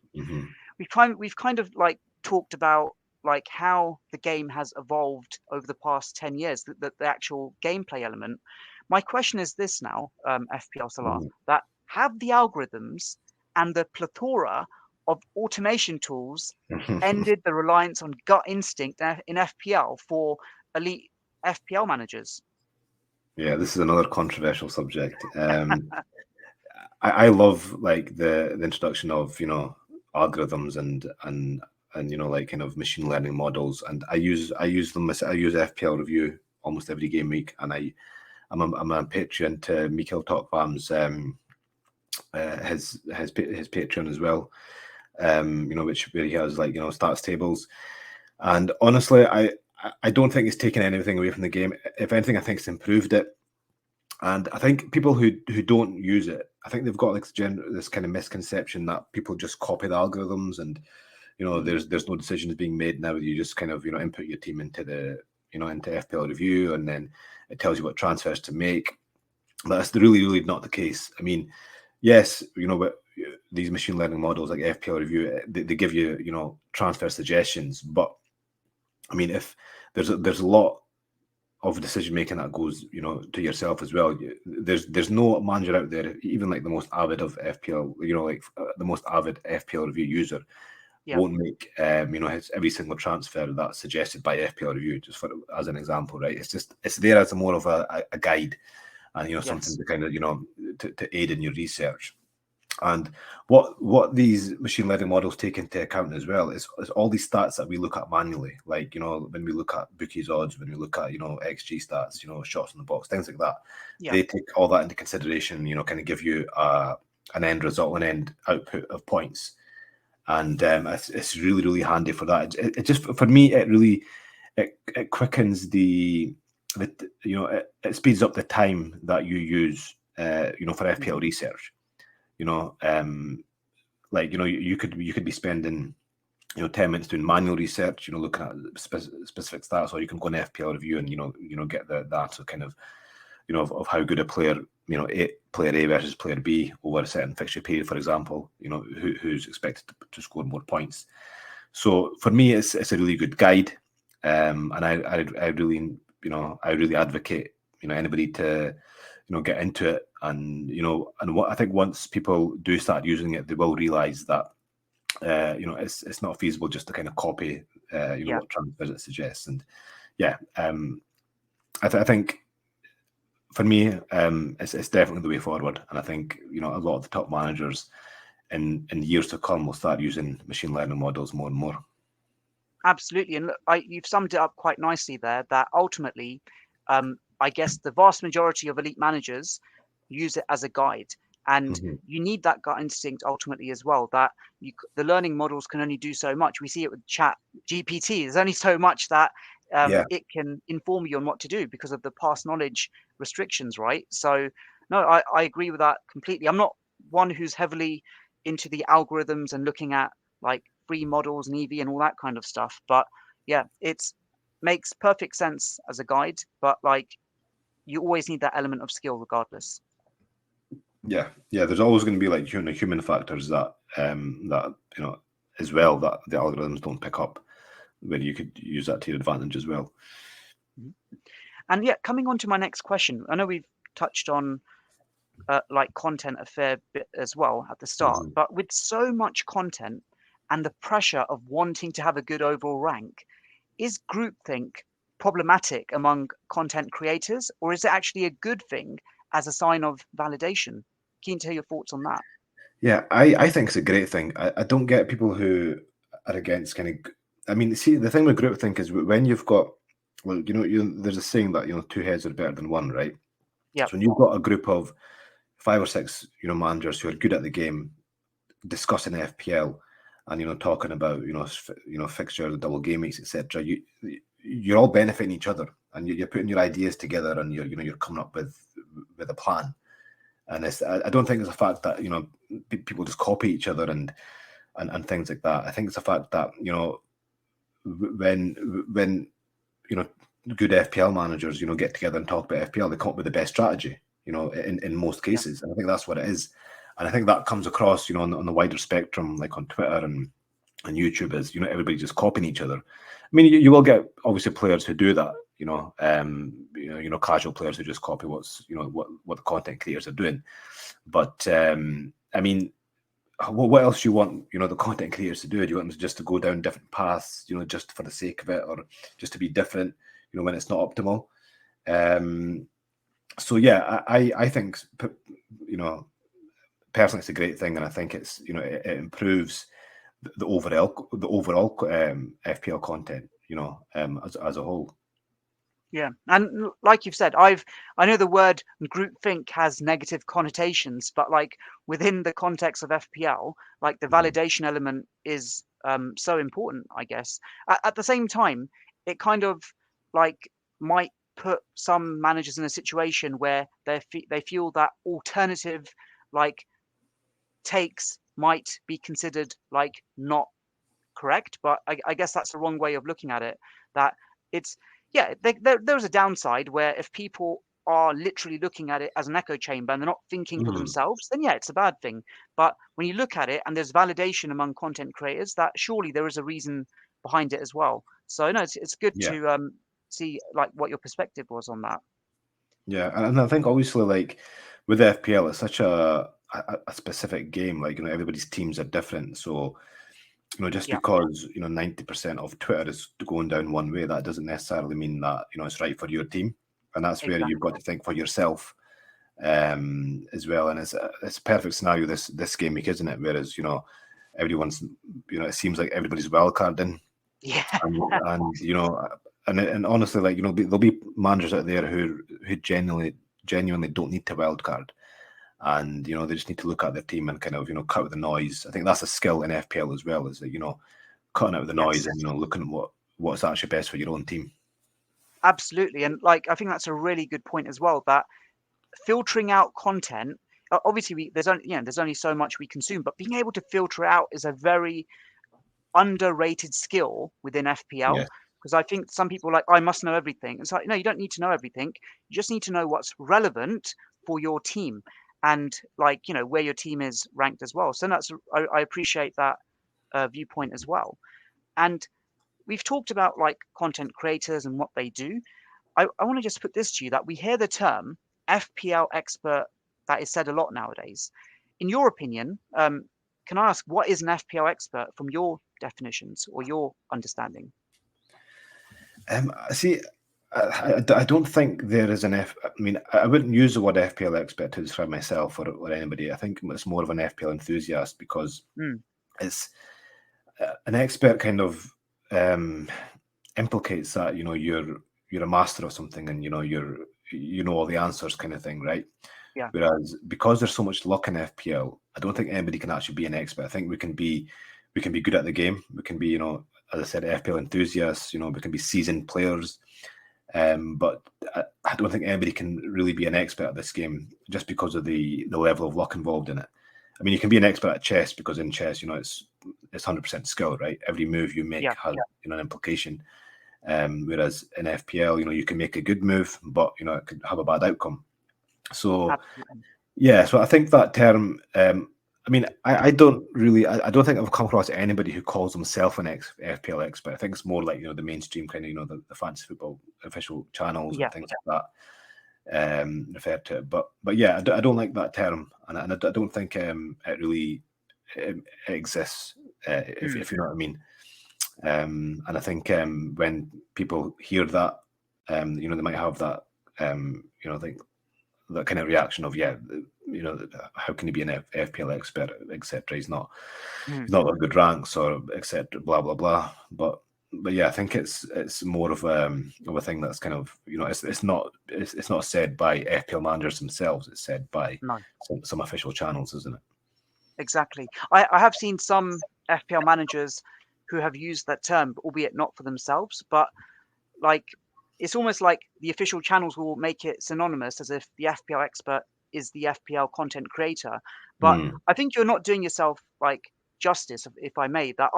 kind of like talked about like how the game has evolved over the past 10 years, the actual gameplay element. My question is this now, FPL Salah, that have the algorithms and the plethora of automation tools ended the reliance on gut instinct in FPL for elite FPL managers?
Yeah, this is another controversial subject. I love like the introduction of algorithms and like kind of machine learning models, and I use them. I use FPL Review almost every game week, and I'm a Patreon to Mikhail Tokvam's his Patreon as well. Where he has like stats tables, and honestly, I don't think it's taken anything away from the game. If anything, I think it's improved it. And I think people who don't use it, I think they've got like this kind of misconception that people just copy the algorithms, and there's no decisions being made now. You just kind of input your team into the into FPL Review, and then it tells you what transfers to make. But that's really not the case. I mean, yes, but these machine learning models like FPL Review, they give you transfer suggestions, but I mean, if there's a lot of decision making that goes to yourself as well. There's no manager out there, even like the most avid of FPL, the most avid FPL Review user, won't make every single transfer that's suggested by FPL Review, just as an example, right? It's there as more of a guide, and something to kind of to aid in your research. And what these machine learning models take into account as well is all these stats that we look at manually, like when we look at bookies odds, when we look at XG stats, shots in the box, things like that. They take all that into consideration, kind of give you an end result, an end output of points, and it's really handy for that. It just, for me, it really it quickens it speeds up the time that you use for FPL research. You could be spending 10 minutes doing manual research, looking at specific stats, or you can go on FPL Review and get the answer kind of of how good a player player A versus player B over a certain fixture period, for example, who's expected to score more points. So for me, it's a really good guide, and I really advocate anybody to get into it, and and what I think, once people do start using it, they will realize that it's not feasible just to kind of copy what transfers it suggests. And I think for me, it's definitely the way forward, and I think a lot of the top managers in years to come, we'll start using machine learning models more and more.
Absolutely. And look, you've summed it up quite nicely there, that ultimately, I guess the vast majority of elite managers use it as a guide. And you need that gut instinct ultimately as well, that the learning models can only do so much. We see it with chat GPT. There's only so much that it can inform you on what to do because of the past knowledge restrictions, right? So, no, I agree with that completely. I'm not one who's heavily into the algorithms and looking at like free models and EV and all that kind of stuff. But yeah, it's makes perfect sense as a guide, but like you always need that element of skill regardless.
Yeah, there's always going to be like human factors that as well, that the algorithms don't pick up, where you could use that to your advantage as well.
And yeah, coming on to my next question, I know we've touched on like content a fair bit as well at the start, but with so much content and the pressure of wanting to have a good overall rank, is groupthink problematic among content creators, or is it actually a good thing as a sign of validation? Keen to hear your thoughts on that.
Yeah, I think it's a great thing. I don't get people who are against kind of. I mean, see, the thing with groupthink is when you've got, well, there's a saying that two heads are better than one, right?
Yeah.
So when you've got a group of 5 or 6, managers who are good at the game, discussing FPL, and talking about fixtures, double game weeks, etc. You're all benefiting each other, and you're putting your ideas together, and you're coming up with a plan. And I don't think it's a fact that people just copy each other and things like that. I think it's a fact that when good FPL managers get together and talk about FPL, they come up with the best strategy. In most cases, and I think that's what it is. And I think that comes across on the wider spectrum, like on Twitter and YouTube, as everybody just copying each other. I mean, you will get obviously players who do that. Casual players who just copy what's what the content creators are doing. But I mean, what else do you want the content creators to do? Do you want them just to go down different paths, just for the sake of it, or just to be different, when it's not optimal? So yeah, I think personally it's a great thing, and I think it's it improves the overall FPL content as a whole.
Yeah, and like you've said, I know the word groupthink has negative connotations, but like within the context of FPL, like the validation element is so important, I guess. At the same time, it kind of like might put some managers in a situation where they feel that alternative like takes might be considered like not correct, but I guess that's the wrong way of looking at it. That it's there's a downside where if people are literally looking at it as an echo chamber and they're not thinking for themselves, then yeah, it's a bad thing. But when you look at it and there's validation among content creators, that surely there is a reason behind it as well. So no, it's good to see like what your perspective was on that.
Yeah, and I think obviously like with FPL, it's such a specific game. Like everybody's teams are different, so just because 90% of Twitter is going down one way, that doesn't necessarily mean that it's right for your team, and that's where you've got to think for yourself as well. And it's a perfect scenario this game week, isn't it? Whereas everyone's it seems like everybody's wildcarding, and honestly, like there'll be managers out there who genuinely don't need to wildcard. And they just need to look at their team and kind of cut out the noise. I think that's a skill in FPL as well, is that cutting out the noise and looking at what's actually best for your own team.
Absolutely, and like I think that's a really good point as well. That filtering out content, obviously there's only so much we consume, but being able to filter out is a very underrated skill within FPL. Because I think some people are like, I must know everything. It's like, no, you don't need to know everything. You just need to know what's relevant for your team and like, where your team is ranked as well. So I appreciate that viewpoint as well. And we've talked about like content creators and what they do. I want to just put this to you, that we hear the term FPL expert that is said a lot nowadays. In your opinion, can I ask, what is an FPL expert from your definitions or your understanding?
See, I don't think there is an I mean, I wouldn't use the word FPL expert to describe myself or anybody. I think it's more of an FPL enthusiast, because it's an expert kind of implicates that you're a master of something, and you know all the answers, kind of thing, right?
Yeah.
Whereas, because there's so much luck in FPL, I don't think anybody can actually be an expert. I think we can be good at the game. We can be, as I said, FPL enthusiasts. We can be seasoned players. But I don't think anybody can really be an expert at this game, just because of the level of luck involved in it. I mean, you can be an expert at chess, because in chess, it's 100% skill, right? Every move you make has an implication. Whereas in FPL, you can make a good move, but it could have a bad outcome. So
Absolutely.
yeah, so I think that term. I mean, I don't think I've come across anybody who calls himself an FPL expert. I think it's more like the mainstream kind of the fantasy football official channels and things like that refer to it. But yeah, I don't like that term, and I don't think it really exists, if you know what I mean. And I think when people hear that, they might have that think that kind of reaction of, how can he be an FPL expert, etc. He's not got good ranks, or etc. Blah blah blah. But yeah, I think it's more of a thing that's kind of it's not said by FPL managers themselves. It's said by some official channels, isn't it?
Exactly. I have seen some FPL managers who have used that term, albeit not for themselves, but like it's almost like the official channels will make it synonymous, as if the FPL expert is the FPL content creator. But I think you're not doing yourself justice, if I may. That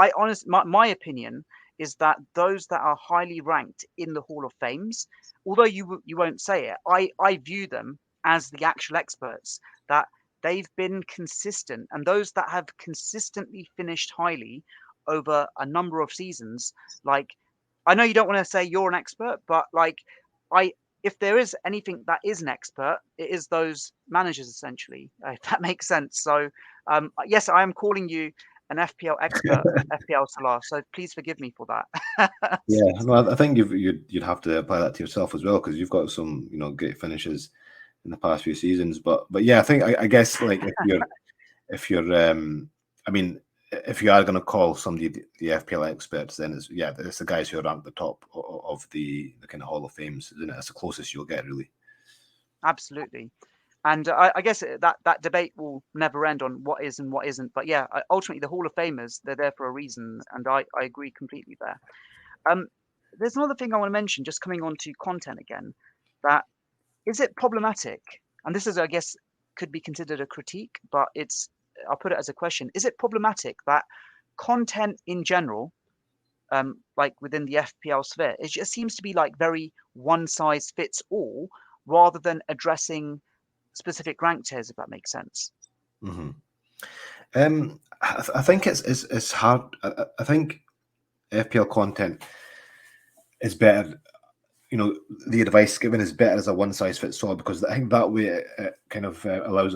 my opinion is that those that are highly ranked in the Hall of Fames, although you won't say it, I view them as the actual experts, that they've been consistent, and those that have consistently finished highly over a number of seasons, I know you don't want to say you're an expert, but if there is anything that is an expert, it is those managers, essentially, if that makes sense. So yes, I am calling you an FPL expert, FPL Salah. So please forgive me for that.
Yeah, well, I think you'd have to apply that to yourself as well, because you've got some great finishes in the past few seasons. But yeah, I think I guess if you're I mean, if you are going to call somebody the FPL experts, then it's the guys who are ranked at the top of the kind of Hall of Fames, isn't it? That's the closest you'll get, really.
Absolutely. And I guess that debate will never end on what is and what isn't. But yeah, ultimately, the Hall of Famers, they're there for a reason. And I agree completely there. There's another thing I want to mention, just coming on to content again, that is it problematic? And this is, I guess, could be considered a critique, but I'll put it as a question. Is it problematic that content in general, within the FPL sphere, it just seems to be very one size fits all, rather than addressing specific rank tiers, if that makes sense?
I think it's hard. I think FPL content is better. The advice given is better as a one size fits all, because I think that way it kind of allows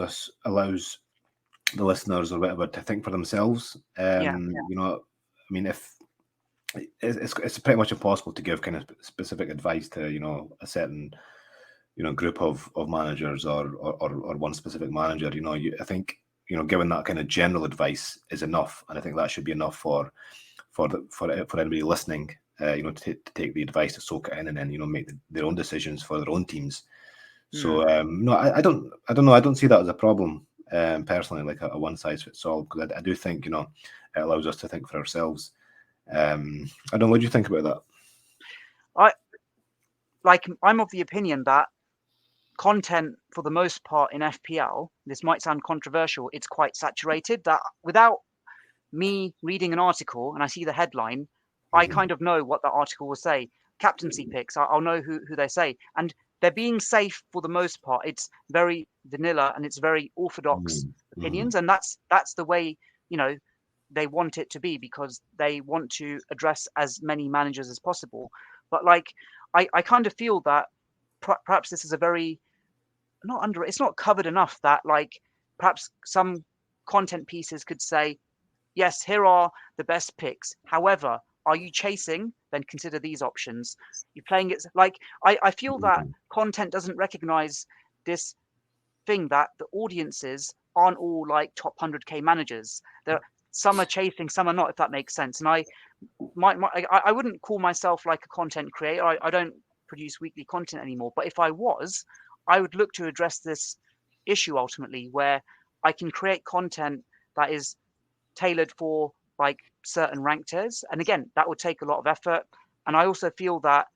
the listeners or whatever to think for themselves. I mean, if it's pretty much impossible to give kind of specific advice to a certain group of managers or one specific manager. I think giving that kind of general advice is enough, and I think that should be enough for anybody listening. To take the advice, to soak it in, and then make their own decisions for their own teams. So no, I don't know. I don't see that as a problem personally, like a one size fits all, because I do think it allows us to think for ourselves. I don't know. What do you think about
that? I'm of the opinion that content, for the most part in FPL, this might sound controversial, it's quite saturated, that without me reading an article and I see the headline, I kind of know what the article will say. Captaincy picks, I'll know who they say. And they're being safe for the most part. It's very vanilla and it's very orthodox opinions. And that's the way, they want it to be, because they want to address as many managers as possible. But I kind of feel that perhaps this is a very it's not covered enough, that perhaps some content pieces could say, yes, here are the best picks. However, are you chasing then consider these options. You're playing it like I feel that content doesn't recognize this thing that the audiences aren't all like top 100k managers. Some are chasing, some are not, if that makes sense. And I wouldn't call myself like a content creator. I don't produce weekly content anymore. But if I was, I would look to address this issue ultimately, where I can create content that is tailored for like certain rank tiers. And again, that would take a lot of effort. And I also feel that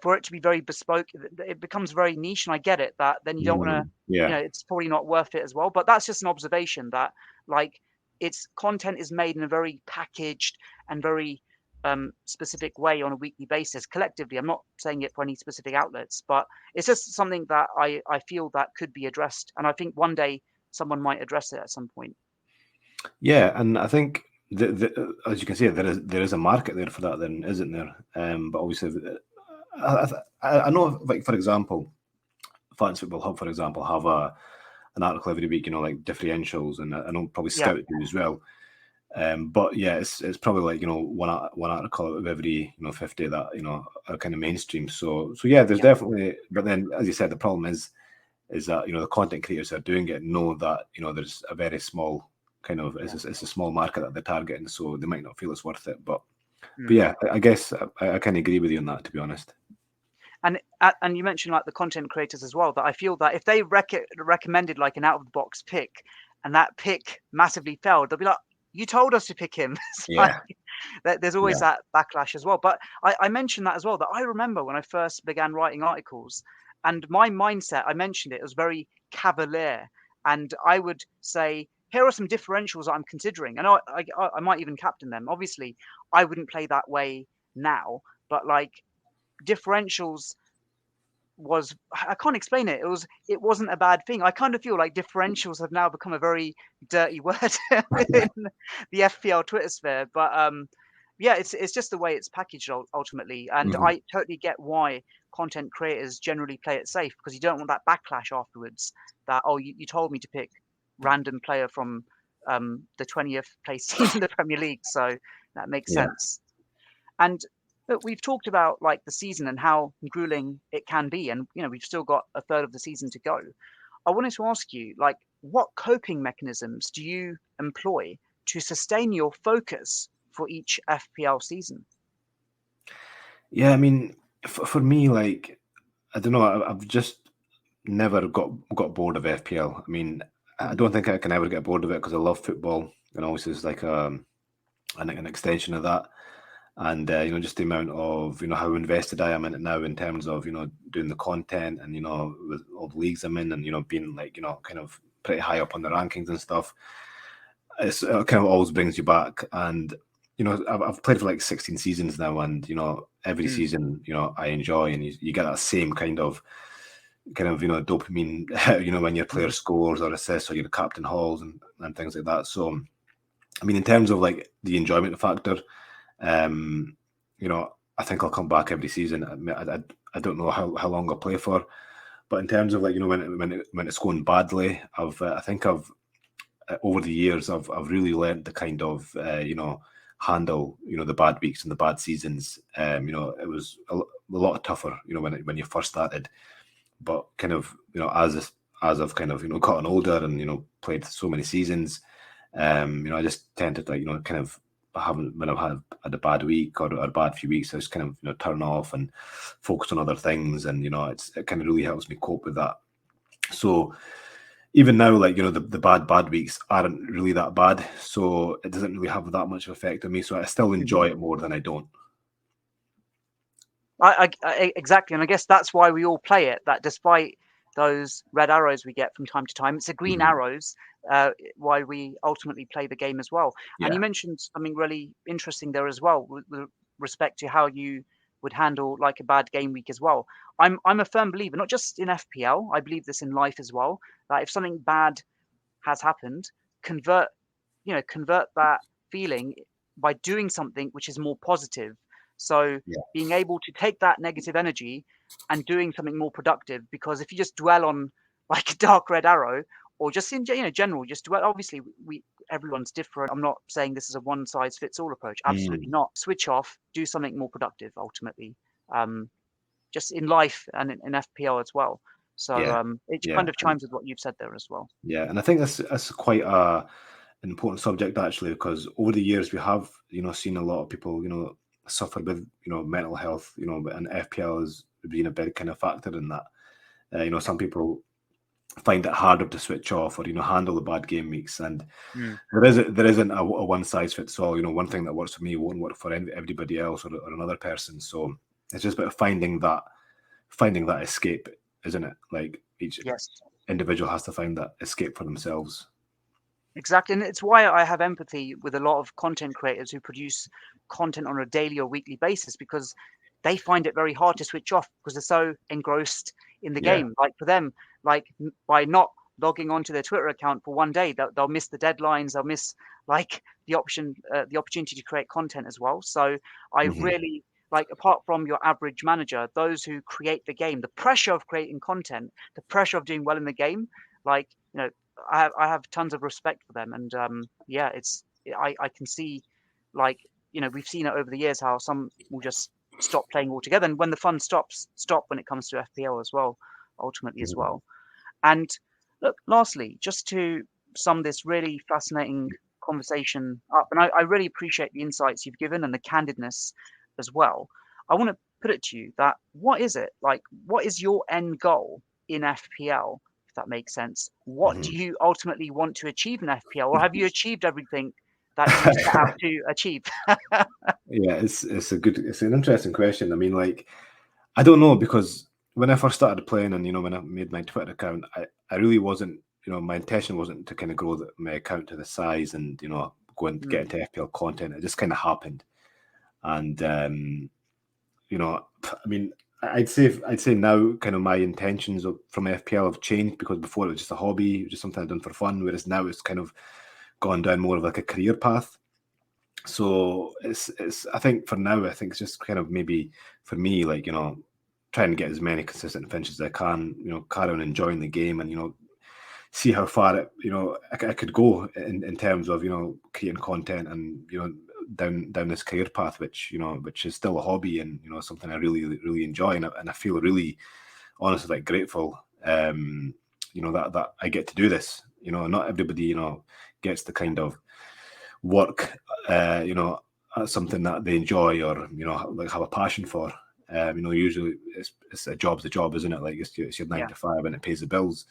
for it to be very bespoke, it becomes very niche. And I get it that then you don't want to,
Yeah.
it's probably not worth it as well. But that's just an observation that like its content is made in a very packaged and very specific way on a weekly basis collectively. I'm not saying it for any specific outlets, but it's just something that I feel that could be addressed. And I think one day someone might address it at some point.
Yeah, and I think as you can see, there is a market there for that, then, isn't there? But obviously, I know, like for example, Fantasy Football Hub, for example, have an article every week, like differentials, and I know probably Scout do as well. But yeah, it's probably like one article out of every 50 that are kind of mainstream. So yeah, there's definitely. But then, as you said, the problem is that the content creators that are doing it know that there's a very small kind of it's a small market that they're targeting, so they might not feel it's worth it. But yeah, I guess I kind of agree with you on that, to be honest.
And you mentioned like the content creators as well, that I feel that if they recommended like an out of the box pick and that pick massively failed, they'll be like, you told us to pick him. There's always that backlash as well. But I mentioned that as well, that I remember when I first began writing articles, and my mindset, I mentioned it was very cavalier. And I would say, here are some differentials that I'm considering. And I might even captain them. Obviously, I wouldn't play that way now, but like differentials was, I can't explain it. It wasn't a bad thing. I kind of feel like differentials have now become a very dirty word within the FPL Twitter sphere. But yeah, it's just the way it's packaged ultimately. And I totally get why content creators generally play it safe, because you don't want that backlash afterwards that, oh, you told me to pick random player from the 20th place team in the Premier League. So that makes sense. And look, we've talked about like the season and how grueling it can be, and we've still got a third of the season to go. I wanted to ask you, like, what coping mechanisms do you employ to sustain your focus for each FPL season?
Yeah, I mean, for me, like, I don't know, I've just never got bored of FPL. I mean, I don't think I can ever get bored of it because I love football, and obviously it's like an extension of that. And just the amount of how invested I am in it now in terms of doing the content and with all the leagues I'm in and being like kind of pretty high up on the rankings and stuff. It kind of always brings you back. And I've played for like 16 seasons now, and every season I enjoy, and you get that same kind of dopamine when your player scores or assists or your captain hauls and things like that. So I mean, in terms of like the enjoyment factor, I think I'll come back every season. I don't know how long I'll play for, but in terms of like when it's going badly, I think I've over the years I've really learned to kind of handle the bad weeks and the bad seasons. It was a lot tougher when you first started, but kind of as I've kind of gotten older and played so many seasons, I just tend to like kind of when I've had a bad week or a bad few weeks, I just kind of turn off and focus on other things, and it kind of really helps me cope with that. So even now, like the bad weeks aren't really that bad, so it doesn't really have that much of effect on me. So I still enjoy it more than I don't.
I exactly, and I guess that's why we all play it. That despite those red arrows we get from time to time, it's the green arrows why we ultimately play the game as well. And you mentioned something really interesting there as well with respect to how you would handle like a bad game week as well. I'm a firm believer, not just in FPL, I believe this in life as well, that if something bad has happened, convert that feeling by doing something which is more positive. So being able to take that negative energy and doing something more productive, because if you just dwell on like a dark red arrow, or just in general, just dwell, obviously everyone's different. I'm not saying this is a one size fits all approach. Absolutely not. Switch off, do something more productive ultimately. Just in life and in FPL as well. So
Yeah,
it
yeah,
kind of chimes with what you've said there as well.
yeah. And I think that's quite an important subject actually, because over the years we have, seen a lot of people, suffer with, mental health, and FPL has been a big kind of factor in that. Some people find it harder to switch off or handle the bad game weeks, and
Mm.
there isn't a one size fits all. One thing that works for me won't work for everybody else or another person. So it's just about finding that escape, isn't it? Like each
Yes.
individual has to find that escape for themselves.
Exactly. And it's why I have empathy with a lot of content creators who produce content on a daily or weekly basis, because they find it very hard to switch off because they're so engrossed in the
Yeah.
game. Like for them, like by not logging onto their Twitter account for one day, they'll miss the deadlines, they'll miss like the opportunity to create content as well. So I
Hmm.
really like, apart from your average manager, those who create the game, the pressure of creating content, the pressure of doing well in the game, like, I have tons of respect for them, and yeah, I can see, like, we've seen it over the years how some will just stop playing altogether, and when the fun stop when it comes to FPL as well, ultimately as
Hmm.
well. And look, lastly, just to sum this really fascinating conversation up, and I really appreciate the insights you've given and the candidness as well. I want to put it to you that what is it like? What is your end goal in FPL? If that makes sense. What
Hmm.
do you ultimately want to achieve in FPL, or have you achieved everything that you set out to achieve?
Yeah, it's an interesting question. I mean, like, I don't know, because when I first started playing and when I made my Twitter account, I really wasn't, my intention wasn't to kind of grow my account to the size and go and get
Mm,
into FPL content. It just kind of happened. And I mean, I'd say now kind of my intentions from FPL have changed, because before it was just a hobby, it was just something I'd done for fun, whereas now it's kind of gone down more of like a career path. So it's I think for now, I think it's just kind of maybe for me, like, trying to get as many consistent finishes as I can, carry on enjoying the game, and see how far I could go in terms of creating content, and down this career path, which is still a hobby, and something I really really enjoy, and I feel really honestly like grateful, that I get to do this. Not everybody gets the kind of work, something that they enjoy, or like have a passion for. Usually it's a job's a job, isn't it? Like it's your nine
yeah.
to five, and it pays the bills.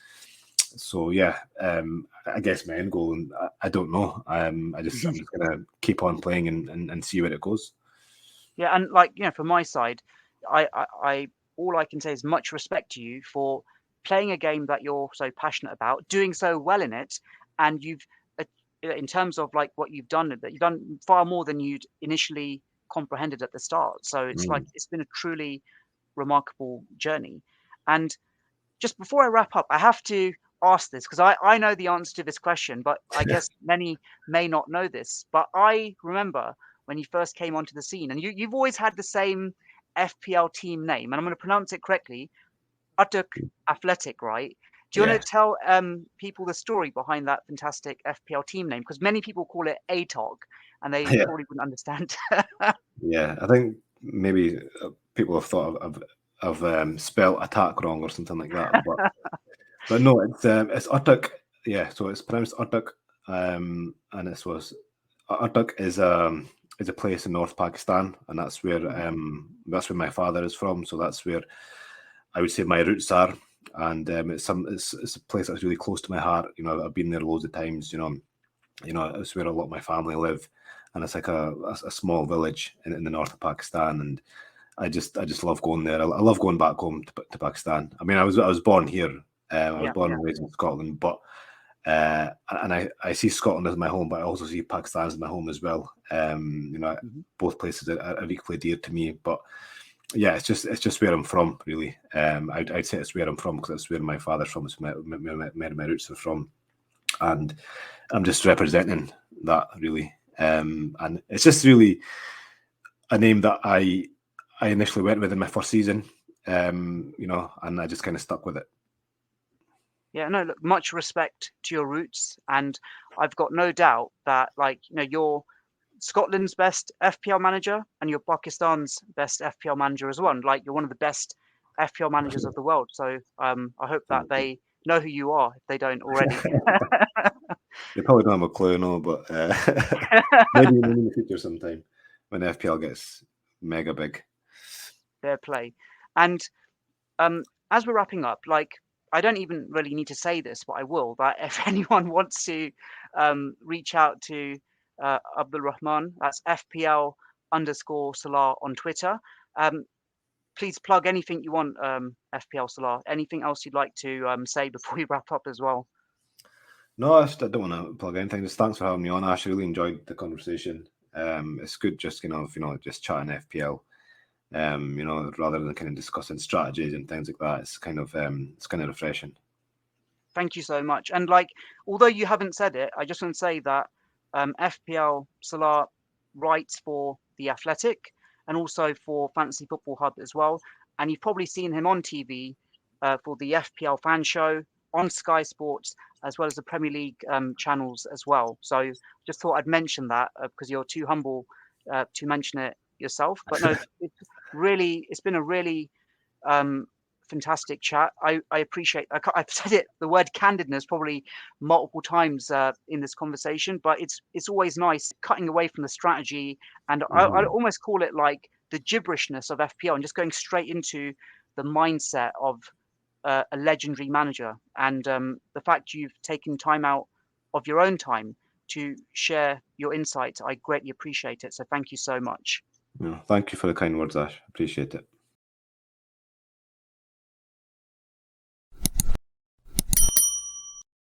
So yeah, I guess my end goal, and I don't know. I'm just gonna keep on playing and see where it goes.
Yeah, and like, from my side, I all I can say is much respect to you for playing a game that you're so passionate about, doing so well in it, and uh, in terms of like what you've done, that you've done far more than you'd initially comprehended at the start. So it's like
Mm.
it's been a truly remarkable journey. And just before I wrap up, I have to ask this because I know the answer to this question, but I guess many may not know this. But I remember when you first came onto the scene, and you've always had the same FPL team name, and I'm going to pronounce it correctly, Utuk Athletic, right? Do you want
Yeah,
to tell people the story behind that fantastic FPL team name? Because many people call it ATOG, and they
yeah,
probably wouldn't understand.
yeah. I think maybe people have thought of spelt attack wrong or something like that, but no, it's Urtuk. Yeah, so it's pronounced Urtuk, and this was Urtuk is a place in North Pakistan, and that's where my father is from. So that's where I would say my roots are, and it's a place that's really close to my heart. I've been there loads of times. It's where a lot of my family live, and it's like a small village in the north of Pakistan, and I just love going there. I love going back home to Pakistan. I mean, I was born here. I was
Yeah,
born
yeah.
and raised in Scotland, but and I see Scotland as my home, but I also see Pakistan as my home as well.
Mhm.
Both places are equally dear to me, but yeah, it's just where I'm from, really. I'd say it's where I'm from because it's where my father's from. It's where my roots are from, and I'm just representing that, really. And it's just really a name that I initially went with in my first season, and I just kind of stuck with it.
Yeah, no, look, much respect to your roots, and I've got no doubt that, like, you're Scotland's best FPL manager and you're Pakistan's best FPL manager as well. And, like, you're one of the best FPL managers of the world. So I hope that they know who you are if they don't already.
They probably don't have a clue, no, but maybe in the future sometime when FPL gets mega big.
Fair play. And as we're wrapping up, like, I don't even really need to say this, but I will, that if anyone wants to reach out to Abdul Rehman, that's FPL _ Salah on Twitter. Please plug anything you want, FPL Salah. Anything else you'd like to say before we wrap up as well?
No, I don't want to plug anything. Just thanks for having me on. I actually really enjoyed the conversation. It's good just just chatting FPL. Rather than kind of discussing strategies and things like that. It's kind of refreshing.
Thank you so much. And, like, although you haven't said it, I just want to say that FPL Salah writes for The Athletic and also for Fantasy Football Hub as well. And you've probably seen him on TV for the FPL Fan Show on Sky Sports, as well as the Premier League channels as well. So just thought I'd mention that because you're too humble to mention it yourself. But no, it's been a really fantastic chat. I appreciate. I've said it. The word candidness probably multiple times in this conversation, but it's always nice cutting away from the strategy, and I almost call it like the gibberishness of FPL and just going straight into the mindset of a legendary manager. And the fact you've taken time out of your own time to share your insights, I greatly appreciate it. So thank you so much.
Thank you for the kind words, Ash. Appreciate it.